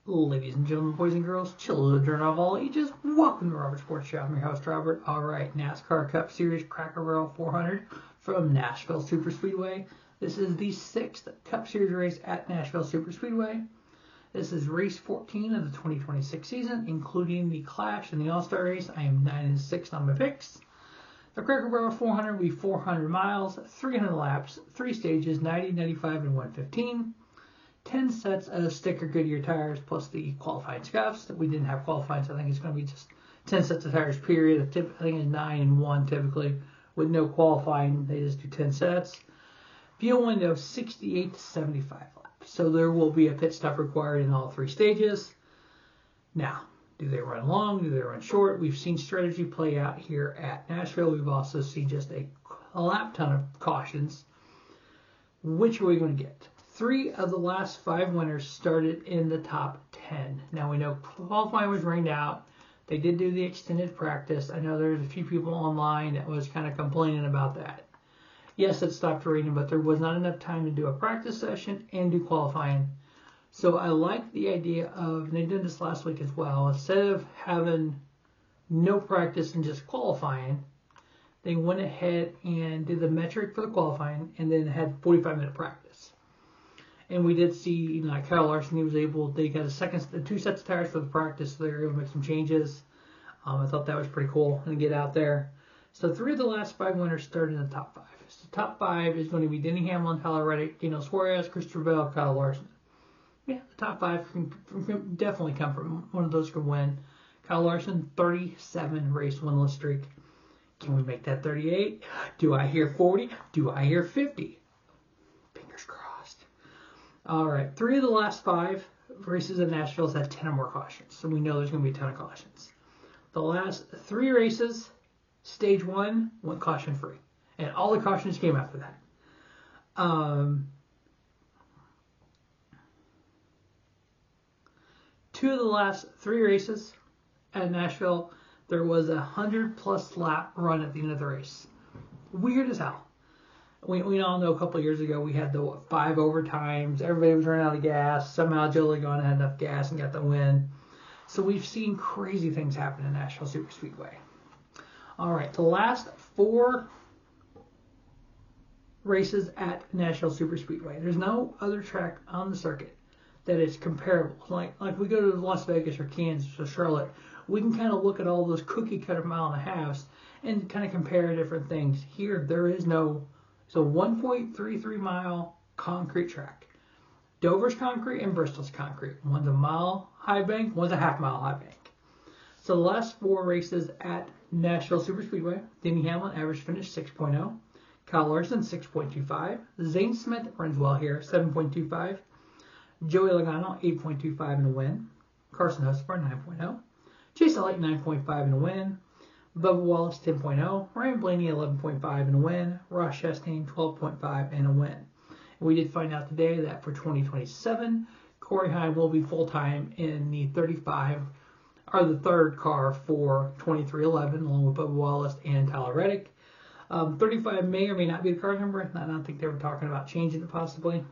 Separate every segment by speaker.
Speaker 1: Ladies and gentlemen, boys and girls, children of all ages, welcome to Robert Sports Show. I'm your host, Robert. All right, NASCAR Cup Series Cracker Barrel 400 from Nashville Superspeedway. This is the 6th Cup Series race at Nashville Superspeedway. This is race 14 of the 2026 season, including the Clash and the All-Star race. I am 9-6 on my picks. The Cracker Barrel 400 will be 400 miles, 300 laps, 3 stages, 90, 95, and 115. 10 sets of sticker Goodyear tires plus the qualifying scuffs. We didn't have qualifying, so I think it's going to be just 10 sets of tires, period. I think it's 9 and 1 typically with no qualifying. They just do 10 sets. Fuel window 68 to 75 laps. So there will be a pit stop required in all 3 stages. Now, do they run long? Do they run short? We've seen strategy play out here at Nashville. We've also seen just a lap ton of cautions. Which are we going to get? 3 of the last 5 winners started in the top 10. Now we know qualifying was rained out. They did do the extended practice. I know there's a few people online that was kind of complaining about that. Yes, it stopped raining, but there was not enough time to do a practice session and do qualifying. So I like the idea of, and they did this last week as well, instead of having no practice and just qualifying, they went ahead and did the metric for the qualifying and then had 45-minute practice. And we did see, like Kyle Larson, they got 2 sets of tires for the practice, so they were able to make some changes. I thought that was pretty cool and get out there. So 3 of the last 5 winners started in the top 5. So top 5 is going to be Denny Hamlin, Tyler Reddick, Daniel Suarez, Christopher Bell, Kyle Larson. Yeah, the top 5 can definitely come from one of those could win. Kyle Larson, 37 race winless streak. Can we make that 38? Do I hear 40? Do I hear 50? Fingers crossed. All right, 3 of the last 5 races at Nashville had 10 or more cautions, so we know there's going to be a ton of cautions. The last 3 races, stage 1 went caution free, and all the cautions came after that. 2 of the last 3 races at Nashville, there was a 100+ lap run at the end of the race. Weird as hell. We all know a couple of years ago we had the 5 overtimes. Everybody was running out of gas. Somehow Joe Logano had enough gas and got the win. So we've seen crazy things happen in Nashville Superspeedway. All right, the last 4 races at Nashville Superspeedway. There's no other track on the circuit that is comparable. Like we go to Las Vegas or Kansas or Charlotte, we can kind of look at all those cookie cutter mile and a halves and kind of compare different things. Here, there is no. So 1.33 mile concrete track. Dover's concrete and Bristol's concrete. One's a mile high bank, one's a half-mile high bank. So the last 4 races at Nashville Superspeedway, Denny Hamlin average finish 6.0. Kyle Larson 6.25. Zane Smith runs well here, 7.25. Joey Logano 8.25 in a win. Carson Hocevar 9.0. Chase Elliott 9.5 in a win. Bubba Wallace 10.0, Ryan Blaney 11.5 in a win, Ross Chastain 12.5 in a win. And we did find out today that for 2027, Corey Heim will be full-time in the 35, or the 3rd car for 2311, along with Bubba Wallace and Tyler Reddick. 35 may or may not be the car number. I don't think they were talking about changing it possibly.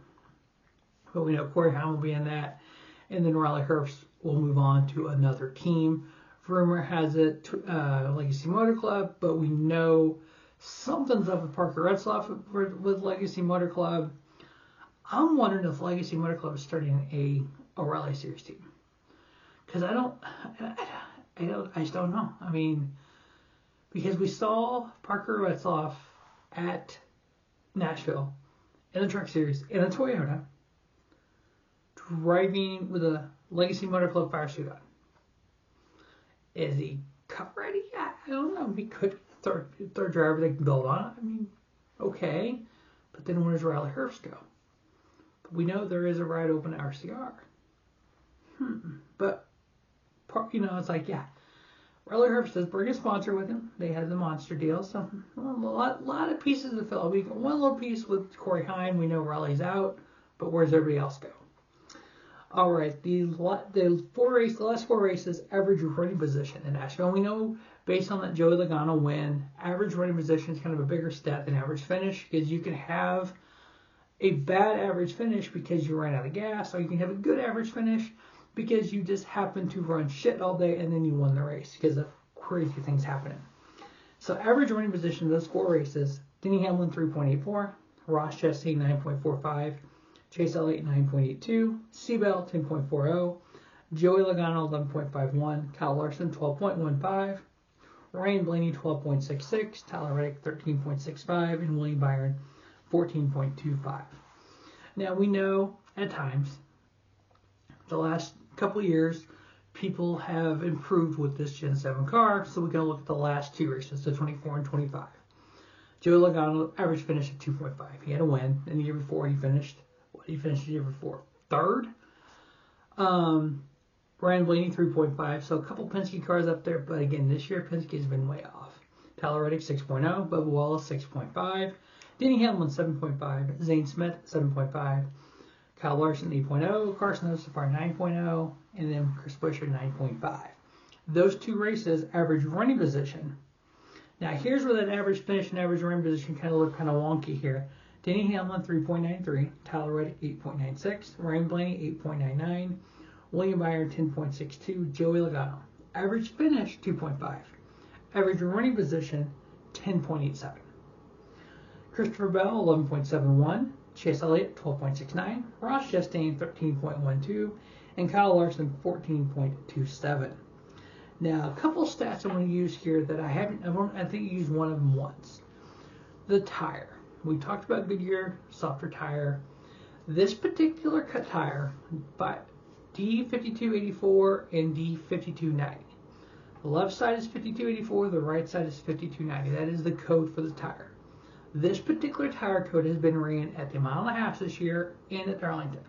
Speaker 1: But we know Corey Heim will be in that. And then Riley Herbst will move on to another team. Rumor has it Legacy Motor Club, but we know something's up with Parker Retzlaff with Legacy Motor Club. I'm wondering if Legacy Motor Club is starting a Rally Series team, because I just don't know. I mean, because we saw Parker Retzlaff at Nashville in the Truck Series in a Toyota driving with a Legacy Motor Club fire suit on. Is he cup ready? I don't know. He could be third driver they can build on. I mean, okay. But then where does Riley Herbst go? But we know there is a ride open at RCR. But, it's like, yeah. Riley Herbst does bring a sponsor with him. They had the monster deal. So, a lot of pieces to fill. We got one little piece with Corey Heim. We know Riley's out. But where's everybody else go? All right, the last 4 races, average running position in Nashville. And we know, based on that Joey Logano win, average running position is kind of a bigger stat than average finish, because you can have a bad average finish because you ran out of gas, or you can have a good average finish because you just happened to run shit all day and then you won the race because of crazy things happening. So average running position in those 4 races, Denny Hamlin 3.84, Ross Chastain 9.45, Chase Elliott 9.82, Seabell 10.40, Joey Logano 11.51, Kyle Larson 12.15, Ryan Blaney 12.66, Tyler Reddick 13.65, and William Byron 14.25. Now we know at times the last couple of years people have improved with this Gen 7 car, so we're going to look at the last 2 races, the 24 and 25. Joey Logano average finish of 2.5. He had a win, and the year before he finished the year before? 3rd. Ryan Blaney 3.5, so a couple Penske cars up there, but again, this year Penske's been way off. Tyler Reddick 6.0, Bubba Wallace 6.5, Denny Hamlin 7.5, Zane Smith 7.5, Kyle Larson 8.0, Carson Hocevar 9.0, and then Chris Buescher 9.5. Those 2 races, average running position. Now here's where that average finish and average running position kind of look kind of wonky here. Denny Hamlin 3.93, Tyler Reddick 8.96, Ryan Blaney 8.99, William Byron 10.62, Joey Logano. Average finish 2.5. Average running position 10.87. Christopher Bell 11.71, Chase Elliott 12.69, Ross Chastain 13.12, and Kyle Larson 14.27. Now a couple stats I'm going to use here that I think you used one of them once. The tire. We talked about Goodyear softer tire. This particular cut tire by D5284 and D5290. The left side is 5284, the right side is 5290. That is the code for the tire. This particular tire code has been ran at the 1.5 miles this year and at Darlington.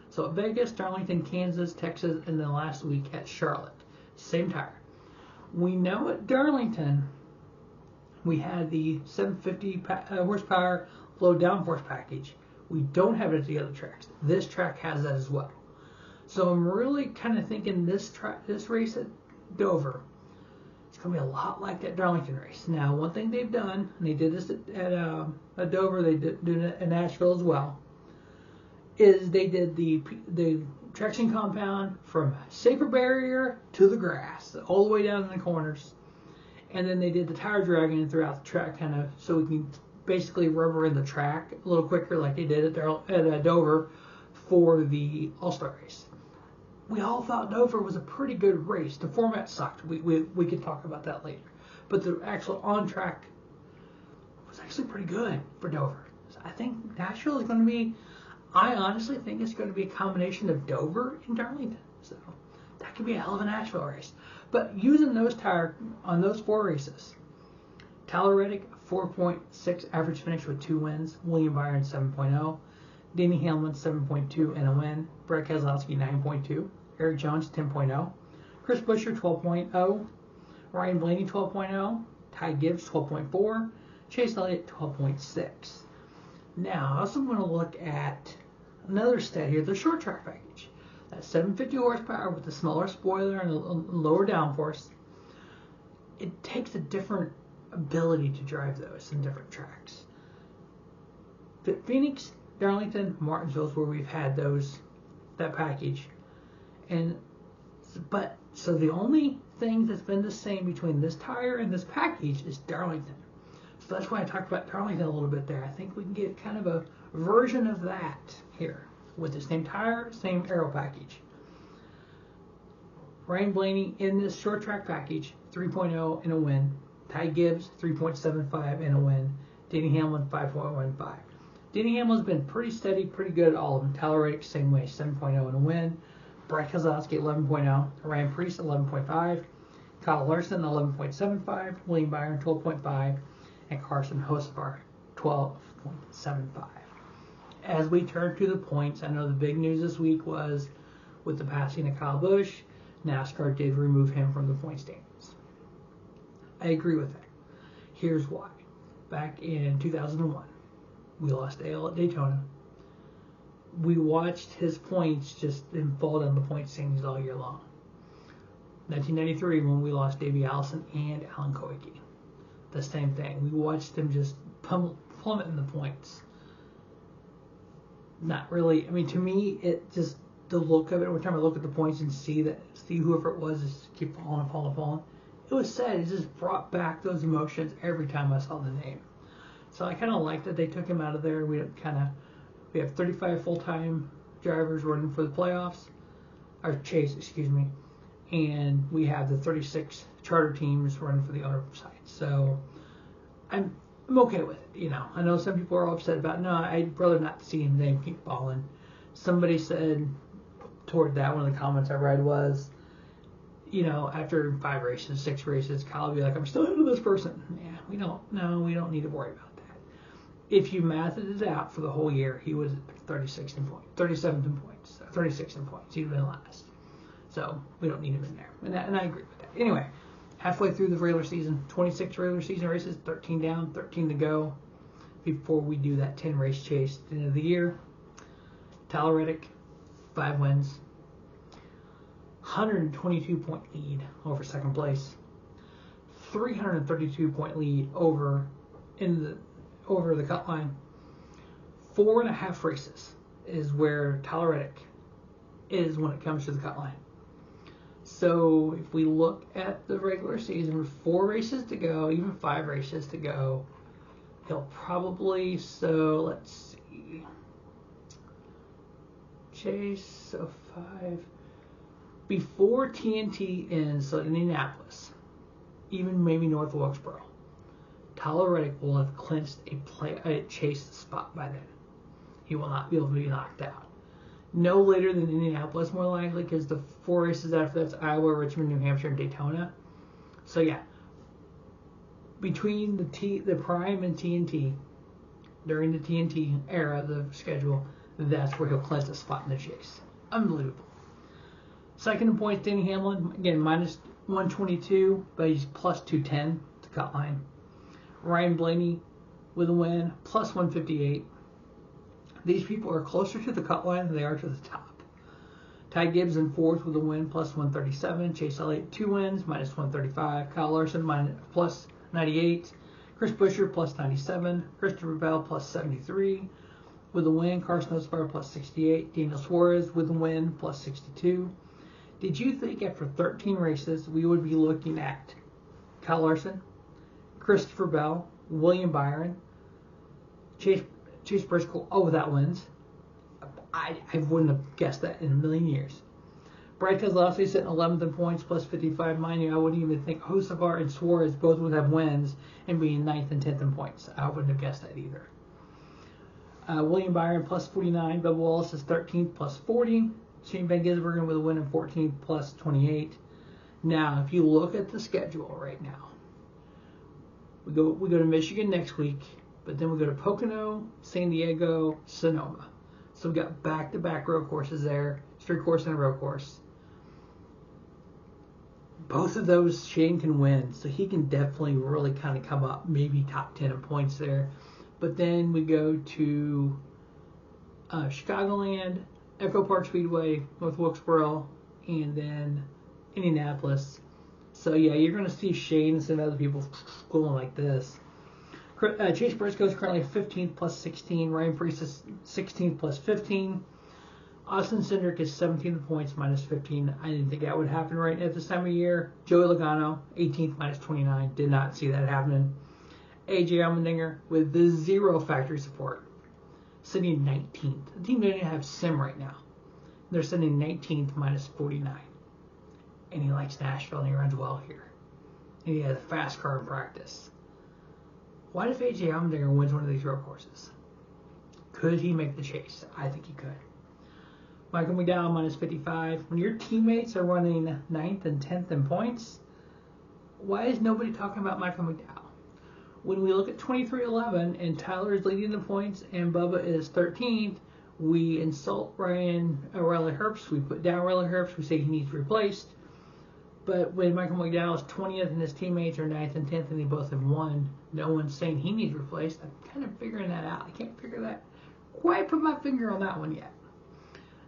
Speaker 1: So at Vegas, Darlington, Kansas, Texas, and then last week at Charlotte. Same tire. We know at Darlington we had the 750 horsepower low downforce package. We don't have it at the other tracks. This track has that as well. So I'm really kind of thinking this race at Dover, it's going to be a lot like that Darlington race. Now, one thing they've done, and they did this at Dover, they did it in Nashville as well, is they did the traction compound from safer barrier to the grass, all the way down in the corners. And then they did the tire dragging throughout the track, kind of so we can basically rubber in the track a little quicker, like they did at Dover for the All-Star race. We all thought Dover was a pretty good race. The format sucked. We could talk about that later. But the actual on-track was actually pretty good for Dover. So I think Nashville is going to be, I honestly think it's going to be a combination of Dover and Darlington. So that could be a hell of a Nashville race. But using those tires on those 4 races, Tyler Reddick, 4.6 average finish with 2 wins. William Byron, 7.0. Denny Hamlin, 7.2 and a win. Brett Keselowski, 9.2. Eric Jones, 10.0. Chris Buescher, 12.0. Ryan Blaney, 12.0. Ty Gibbs, 12.4. Chase Elliott, 12.6. Now, I also want to look at another stat here, the short track package. That's 750 horsepower with a smaller spoiler and a lower downforce. It takes a different ability to drive those in different tracks. Phoenix, Darlington, Martinsville is where we've had that package. So the only thing that's been the same between this tire and this package is Darlington. So that's why I talked about Darlington a little bit there. I think we can get kind of a version of that here with the same tire, same aero package. Ryan Blaney in this short track package, 3.0 and a win. Ty Gibbs, 3.75 and a win. Denny Hamlin, 5.15. Denny Hamlin's been pretty steady, pretty good at all of them. Tyler Reddick, same way, 7.0 and a win. Brett Keselowski, 11.0. Ryan Preece, 11.5. Kyle Larson, 11.75. William Byron, 12.5. And Carson Hocevar, 12.75. As we turn to the points, I know the big news this week was with the passing of Kyle Busch, NASCAR did remove him from the point standings. I agree with that. Here's why. Back in 2001, we lost Dale at Daytona. We watched his points just fall down the point standings all year long. 1993, when we lost Davey Allison and Alan Koike. The same thing. We watched him just plummet in the points. Not really. I mean, to me, it just the look of it, every time I look at the points and see whoever it was just keep falling. It was sad. It just brought back those emotions every time I saw the name. So I kind of like that they took him out of there. We have 35 full-time drivers running for the playoffs, or Chase, excuse me, and we have the 36 charter teams running for the owner side. So I'm okay with it. I know some people are upset about. No, I'd rather not see him name keep balling. Somebody said toward that, one of the comments I read was, after 5 races, 6 races, Kyle will be like, I'm still ahead of this person. Yeah, we don't need to worry about that. If you mathed it out for the whole year, he was 36 in points, 37 in points, 36 in points. He'd been last. So we don't need him in there. And I agree with that. Anyway, halfway through the regular season, 26 regular season races, 13 down, 13 to go before we do that 10 race chase at the end of the year. Tyler Reddick, 5 wins, 122 point lead over second place, 332 point lead over the cut line. 4.5 races is where Tyler Reddick is when it comes to the cut line. So if we look at the regular season with 4 races to go, even 5 races to go, he'll probably, so let's see, Chase, so 5, before TNT ends, so Indianapolis, even maybe North Wilkesboro, Tyler Reddick will have clinched a Chase spot by then. He will not be able to be knocked out. No later than Indianapolis, more likely, because the 4 races after that's Iowa, Richmond, New Hampshire, and Daytona. So yeah, between the Prime and TNT, during the TNT era of the schedule, that's where he'll clinch a spot in the chase. Unbelievable. Second in points, Denny Hamlin, again, minus 122, but he's plus 210 to cut line. Ryan Blaney with a win, plus 158. These people are closer to the cut line than they are to the top. Ty Gibbs in 4th with a win, plus 137. Chase Elliott, 2 wins, minus 135. Kyle Larson, plus 98. Chris Buescher, plus 97. Christopher Bell, plus 73. With a win, Carson Osbar, plus 68. Daniel Suarez with a win, plus 62. Did you think after 13 races we would be looking at Kyle Larson, Christopher Bell, William Byron, Chase Briscoe, without wins? I wouldn't have guessed that in a million years. Brad Keselowski sitting 11th in points, plus 55. Mind you, I wouldn't even think Hocevar and Suarez both would have wins and be 9th and 10th in points. I wouldn't have guessed that either. William Byron, plus 49. Bubba Wallace is 13th, plus 40. Shane Van Gisbergen with a win in 14th, plus 28. Now, if you look at the schedule right now, we go to Michigan next week, but then we go to Pocono, San Diego, Sonoma. So we've got back-to-back road courses there, street course and a road course. Both of those Shane can win, so he can definitely really kind of come up, maybe top 10 in points there. But then we go to Chicagoland, Echo Park Speedway, North Wilkesboro, and then Indianapolis. So yeah, you're going to see Shane and some other people going like this. Chase Briscoe is currently 15th plus 16. Ryan Preece is 16th plus 15. Austin Cindric is 17th in points minus 15. I didn't think that would happen right at this time of year. Joey Logano, 18th minus 29. Did not see that happening. AJ Allmendinger with the 0 factory support, sitting 19th. The team doesn't have sim right now. They're sitting 19th minus 49. And he likes Nashville and he runs well here. And he has a fast car in practice. What if AJ Allmendinger wins one of these road courses? Could he make the chase? I think he could. Michael McDowell minus 55. When your teammates are running 9th and 10th in points, why is nobody talking about Michael McDowell? When we look at 23-11 and Tyler is leading the points and Bubba is 13th, we insult Riley Herbst. We put down Riley Herbst. We say he needs replaced. But when Michael McDowell is 20th and his teammates are 9th and 10th and they both have won, no one's saying he needs replaced. I'm kind of figuring that out. I can't figure that. Quite put my finger on that one yet.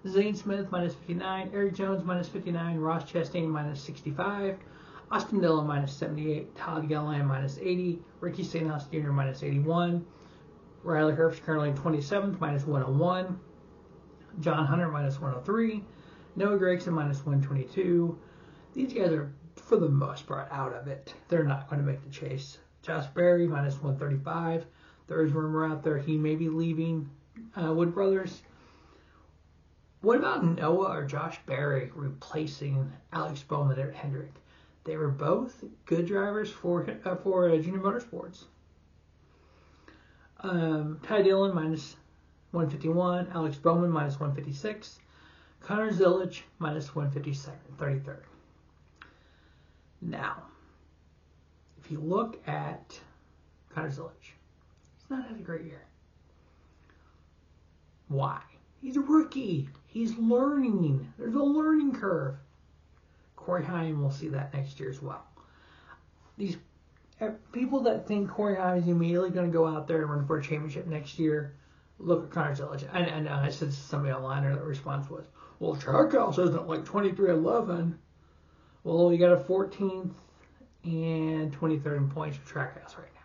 Speaker 1: Zane Smith minus 59. Eric Jones minus 59. Ross Chastain minus 65. Austin Dillon minus 78. Todd Gilliland minus 80. Ricky Stenhouse Jr. minus 81. Riley Herbst currently 27th minus 101. John Hunter minus 103. Noah Gragson minus 122. These guys are, for the most part, out of it. They're not going to make the chase. Josh Berry minus 135. There is rumor out there he may be leaving Wood Brothers. What about Noah or Josh Berry replacing Alex Bowman at Hendrick? They were both good drivers for Junior Motorsports. Ty Dillon minus 151. Alex Bowman minus 156. Connor Zilic minus 157, 33rd. Now, if you look at Connor Zilic, he's not had a great year. Why? He's a rookie. He's learning. There's a learning curve. Corey Heim will see that next year as well. These people that think Corey Heim is immediately going to go out there and run for a championship next year, look at Connor Zilic. And I said to somebody online, and the response was, well, Trackhouse isn't like 23-11. Well, you got a 14th and 23rd in points for Trackhouse right now.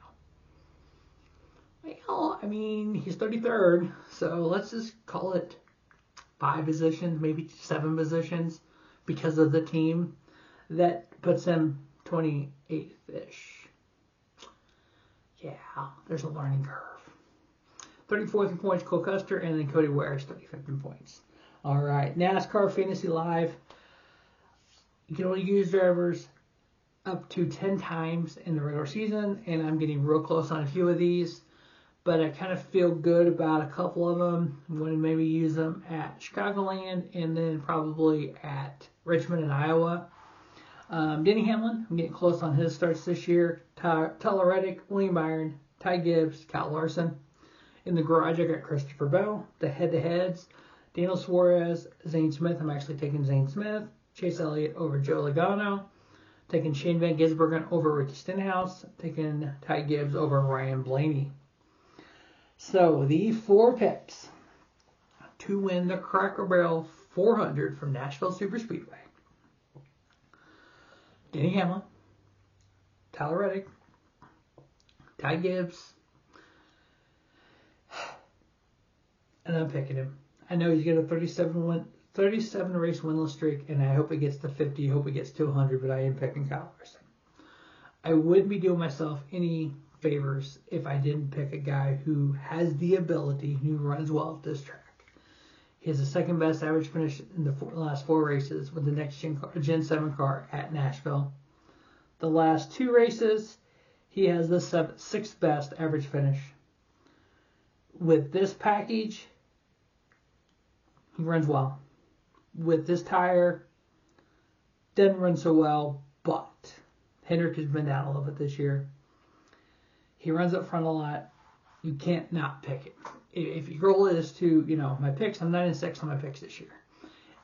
Speaker 1: Well, I mean, he's 33rd, so let's just call it 5 positions, maybe 7 positions, because of the team. That puts him 28th-ish. Yeah, there's a learning curve. 34th in points, Cole Custer, and then Cody Ware's 35th in points. All right, NASCAR Fantasy Live. You can only use drivers up to 10 times in the regular season, and I'm getting real close on a few of these, but I kind of feel good about a couple of them. I'm going to maybe use them at Chicagoland and then probably at Richmond and Iowa. Denny Hamlin, I'm getting close on his starts this year. Tyler Reddick, William Byron, Ty Gibbs, Kyle Larson. In the garage, I got Christopher Bell. The head-to-heads, Daniel Suarez, Zane Smith. I'm actually taking Zane Smith. Chase Elliott over Joe Logano. Taking Shane Van Gisbergen over Ricky Stenhouse. Taking Ty Gibbs over Ryan Blaney. So the 4 picks to win the Cracker Barrel 400 from Nashville Superspeedway. Denny Hamlin, Tyler Reddick, Ty Gibbs, and I'm picking him. I know he's got a 37 race winless streak, and I hope it gets to 50. I hope it gets to 100, but I am picking Kyle Larson. I wouldn't be doing myself any favors if I didn't pick a guy who has the ability, who runs well at this track. He has the second best average finish in the last 4 races with the next Gen 7 car at Nashville. The last 2 races, he has the 6th best average finish. With this package, he runs well. With this tire, doesn't run so well, but Hendrick has been down a little bit this year. He runs up front a lot. You can't not pick it. If your goal is to, my picks, I'm 9-6 on my picks this year.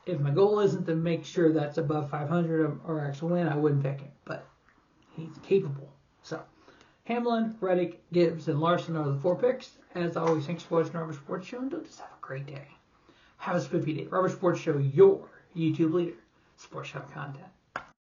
Speaker 1: If my goal isn't to make sure that's above 500 or actually win, I wouldn't pick him. But he's capable. So, Hamlin, Reddick, Gibbs, and Larson are the 4 picks. As always, thanks for watching Rubber Sports Show, and don't just have a great day. Have a spiffy day. Rubber Sports Show, your YouTube leader. Sports Show content.